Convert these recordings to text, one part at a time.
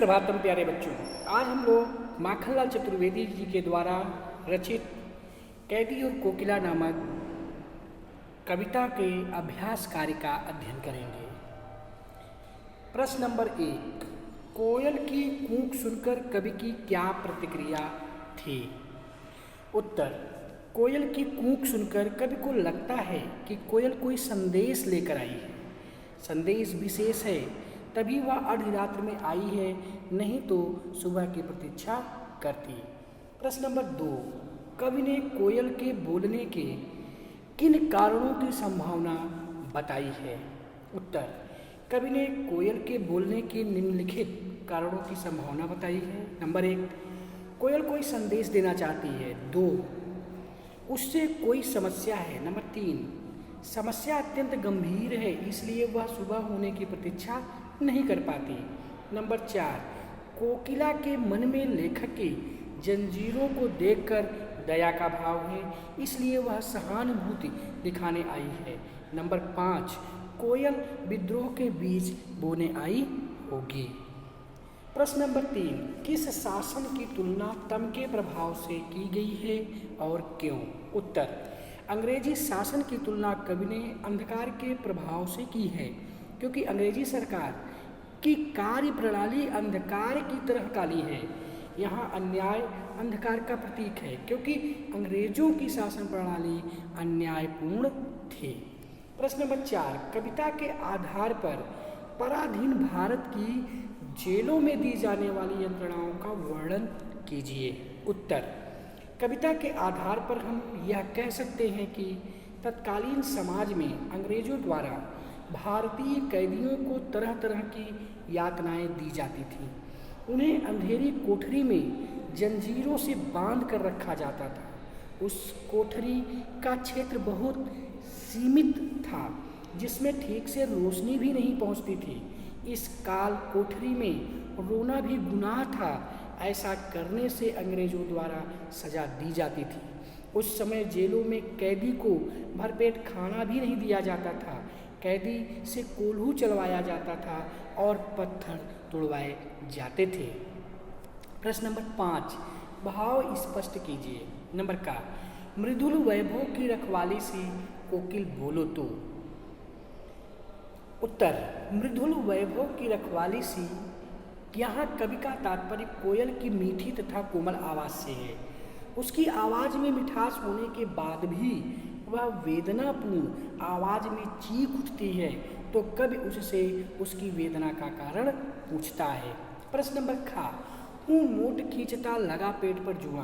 सुप्रभातम प्यारे बच्चों। आज हम लोग माखनलाल चतुर्वेदी जी के द्वारा रचित कैदी और कोकिला नामक कविता के अभ्यास कार्य का अध्ययन करेंगे। प्रश्न नंबर 1, कोयल की कूक सुनकर कवि की क्या प्रतिक्रिया थी? उत्तर, कोयल की कूक सुनकर कवि को लगता है कि कोयल कोई संदेश लेकर आई है। संदेश विशेष है, तभी वह अर्धरात्र में आई है, नहीं तो सुबह की प्रतीक्षा करती। प्रश्न नंबर 2, कवि ने कोयल के बोलने के किन कारणों की संभावना बताई है? उत्तर, कवि ने कोयल के बोलने के निम्नलिखित कारणों की संभावना बताई है। नंबर 1, कोयल कोई संदेश देना चाहती है। 2, उससे कोई समस्या है। नंबर 3, समस्या अत्यंत गंभीर है, इसलिए वह सुबह होने की प्रतीक्षा नहीं कर पाती। नंबर 4, कोकिला के मन में लेखक की जंजीरों को देखकर दया का भाव है, इसलिए वह सहानुभूति दिखाने आई है। नंबर 5, कोयल विद्रोह के बीज बोने आई होगी। प्रश्न नंबर 3, किस शासन की तुलना तम के प्रभाव से की गई है और क्यों? उत्तर, अंग्रेजी शासन की तुलना कवि ने अंधकार के प्रभाव से की है, क्योंकि अंग्रेजी सरकार की कार्य प्रणाली अंधकार की तरह काली है। यहाँ अन्याय अंधकार का प्रतीक है, क्योंकि अंग्रेजों की शासन प्रणाली अन्यायपूर्ण थी। प्रश्न नंबर 4, कविता के आधार पर पराधीन भारत की जेलों में दी जाने वाली यंत्रणाओं का वर्णन कीजिए। उत्तर, कविता के आधार पर हम यह कह सकते हैं कि तत्कालीन समाज में अंग्रेजों द्वारा भारतीय कैदियों को तरह तरह की यातनाएं दी जाती थीं। उन्हें अंधेरी कोठरी में जंजीरों से बांध कर रखा जाता था। उस कोठरी का क्षेत्र बहुत सीमित था, जिसमें ठीक से रोशनी भी नहीं पहुंचती थी। इस काल कोठरी में रोना भी गुनाह था। ऐसा करने से अंग्रेजों द्वारा सजा दी जाती थी। उस समय जेलों में कैदी को भरपेट खाना भी नहीं दिया जाता था। कैदी से कोल्हू चलवाया जाता था और पत्थर तोड़वाए जाते थे। प्रश्न नंबर 5, भाव स्पष्ट कीजिए। नंबर का, मृदुल वैभव की रखवाली सी कोकिल बोलो तो। उत्तर, मृदुल वैभव की रखवाली सी, यहाँ कवि का तात्पर्य कोयल की मीठी तथा कोमल आवाज़ से है। उसकी आवाज़ में मिठास होने के बाद भी वह वेदनापूर्ण आवाज़ में चीख उठती है, तो कवि उससे उसकी वेदना का कारण पूछता है। प्रश्न नंबर खा, हूँ मोट खींचता लगा पेट पर जुआ,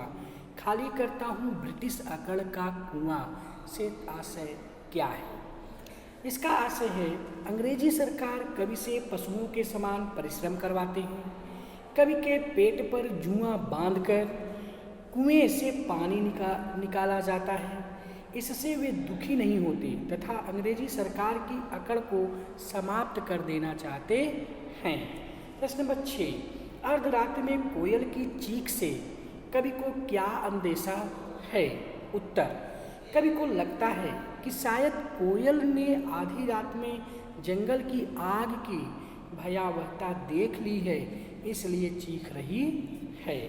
खाली करता हूँ ब्रिटिश अकड़ का कुआं से आशय क्या है? इसका आशय है, अंग्रेजी सरकार कवि से पशुओं के समान परिश्रम करवाते हैं। कवि के पेट पर जुआ बांधकर कुएं से पानी निकाला जाता है। इससे वे दुखी नहीं होते तथा अंग्रेजी सरकार की अकड़ को समाप्त कर देना चाहते हैं। प्रश्न नंबर 6, अर्धरात्रि में कोयल की चीख से कवि को क्या अंदेशा है? उत्तर, कवि को लगता है कि शायद कोयल ने आधी रात में जंगल की आग की भयावहता देख ली है, इसलिए चीख रही है।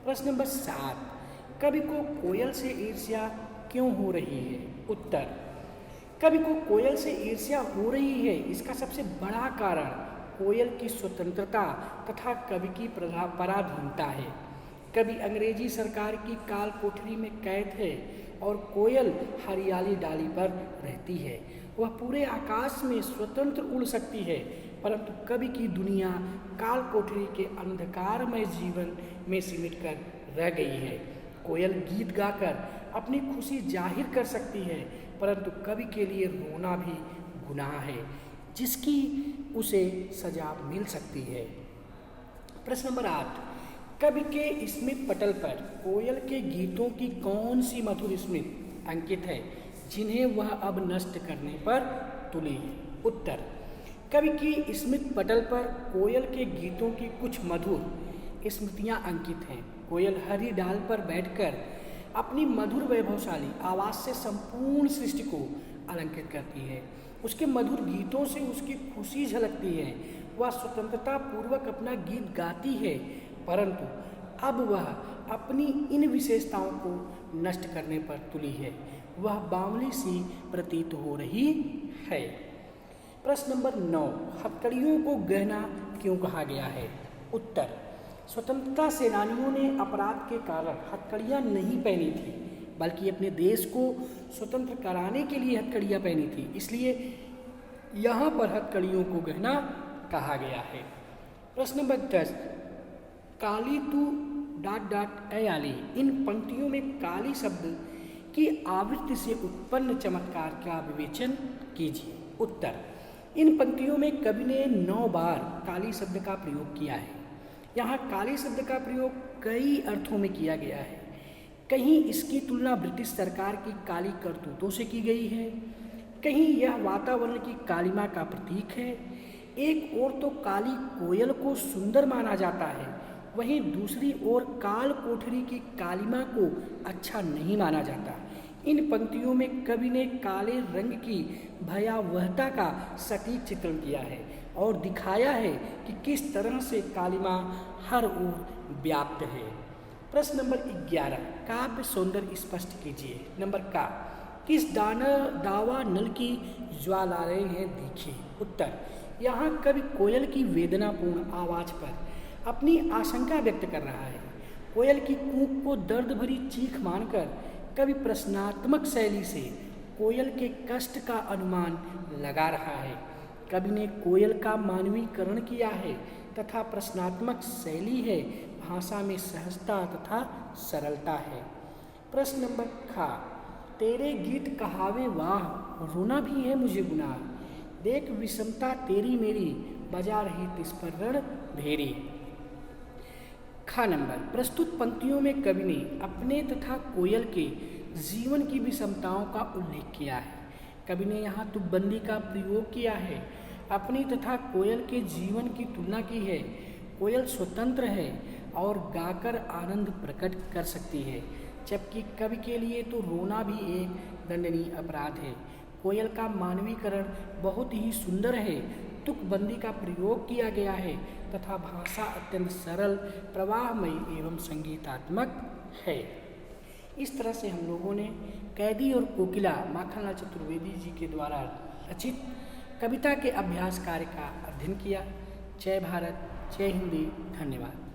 प्रश्न नंबर 7, कवि को कोयल से ईर्ष्या क्यों हो रही है? उत्तर, कवि को कोयल से ईर्ष्या हो रही है, इसका सबसे बड़ा कारण कोयल की स्वतंत्रता तथा कवि की पराधीनता है। कवि अंग्रेजी सरकार की काल कोठरी में कैद है और कोयल हरियाली डाली पर रहती है। वह पूरे आकाश में स्वतंत्र उड़ सकती है, परंतु कवि की दुनिया काल कोठरी के अंधकारमय जीवन में सिमट कर रह गई है। कोयल गीत गाकर अपनी खुशी जाहिर कर सकती है, परंतु कवि के लिए रोना भी गुनाह है, जिसकी उसे सजा मिल सकती है। प्रश्न नंबर 8, कवि के स्मृति पटल पर कोयल के गीतों की कौन सी मधुर स्मृति अंकित है, जिन्हें वह अब नष्ट करने पर तुली है? उत्तर, कवि की स्मृति पटल पर कोयल के गीतों की कुछ मधुर स्मृतियाँ अंकित हैं। कोयल हरी डाल पर बैठकर अपनी मधुर वैभवशाली आवाज़ से संपूर्ण सृष्टि को अलंकृत करती है। उसके मधुर गीतों से उसकी खुशी झलकती है। वह स्वतंत्रता पूर्वक अपना गीत गाती है, परंतु अब वह अपनी इन विशेषताओं को नष्ट करने पर तुली है। वह बावली सी प्रतीत हो रही है। प्रश्न नंबर 9, हथकड़ियों को गहना क्यों कहा गया है? उत्तर, स्वतंत्रता सेनानियों ने अपराध के कारण हथकड़ियाँ नहीं पहनी थी, बल्कि अपने देश को स्वतंत्र कराने के लिए हथकड़ियाँ पहनी थी, इसलिए यहाँ पर हथकड़ियों को गहना कहा गया है। प्रश्न नंबर 10, काली तू ... अयाली, इन पंक्तियों में काली शब्द की आवृत्ति से उत्पन्न चमत्कार का विवेचन कीजिए। उत्तर, इन पंक्तियों में कवि ने 9 बार काली शब्द का प्रयोग किया है। यहाँ काली शब्द का प्रयोग कई अर्थों में किया गया है। कहीं इसकी तुलना ब्रिटिश सरकार की काली करतूतों से की गई है, कहीं यह वातावरण की कालिमा का प्रतीक है। एक ओर तो काली कोयल को सुंदर माना जाता है, वहीं दूसरी ओर काल कोठरी की कालिमा को अच्छा नहीं माना जाता। इन पंक्तियों में कवि ने काले रंग की भयावहता का सटीक चित्रण किया है और दिखाया है कि किस तरह से कालिमा हर ओर व्याप्त है। प्रश्न नंबर 11, काव्य सौंदर्य स्पष्ट कीजिए। नंबर का, किस दावा नल की ज्वालाएं हैं दिखी? उत्तर, यहाँ कवि कोयल की वेदनापूर्ण आवाज़ पर अपनी आशंका व्यक्त कर रहा है। कोयल की कूक को दर्द भरी चीख मानकर कवि प्रश्नात्मक शैली से कोयल के कष्ट का अनुमान लगा रहा है। कवि ने कोयल का मानवीकरण किया है तथा प्रश्नात्मक शैली है, भाषा में सहजता तथा सरलता है। प्रश्न नंबर खा, तेरे गीत कहावे वाह, रोना भी है मुझे गुनाह, देख विषमता तेरी मेरी, बजा रही तिस पर रण भेरी। खा नंबर, प्रस्तुत पंक्तियों में कवि ने अपने तथा कोयल के जीवन की विषमताओं का उल्लेख किया है। कवि ने यहाँ तुकबंदी का प्रयोग किया है, अपनी तथा कोयल के जीवन की तुलना की है। कोयल स्वतंत्र है और गाकर आनंद प्रकट कर सकती है, जबकि कवि के लिए तो रोना भी एक दंडनीय अपराध है। कोयल का मानवीकरण बहुत ही सुंदर है, तुकबंदी का प्रयोग किया गया है तथा भाषा अत्यंत सरल, प्रवाहमयी एवं संगीतात्मक है। इस तरह से हम लोगों ने कैदी और कोकिला माखनलाल चतुर्वेदी जी के द्वारा रचित कविता के अभ्यास कार्य का अध्ययन किया। जय भारत, जय हिंदी, धन्यवाद।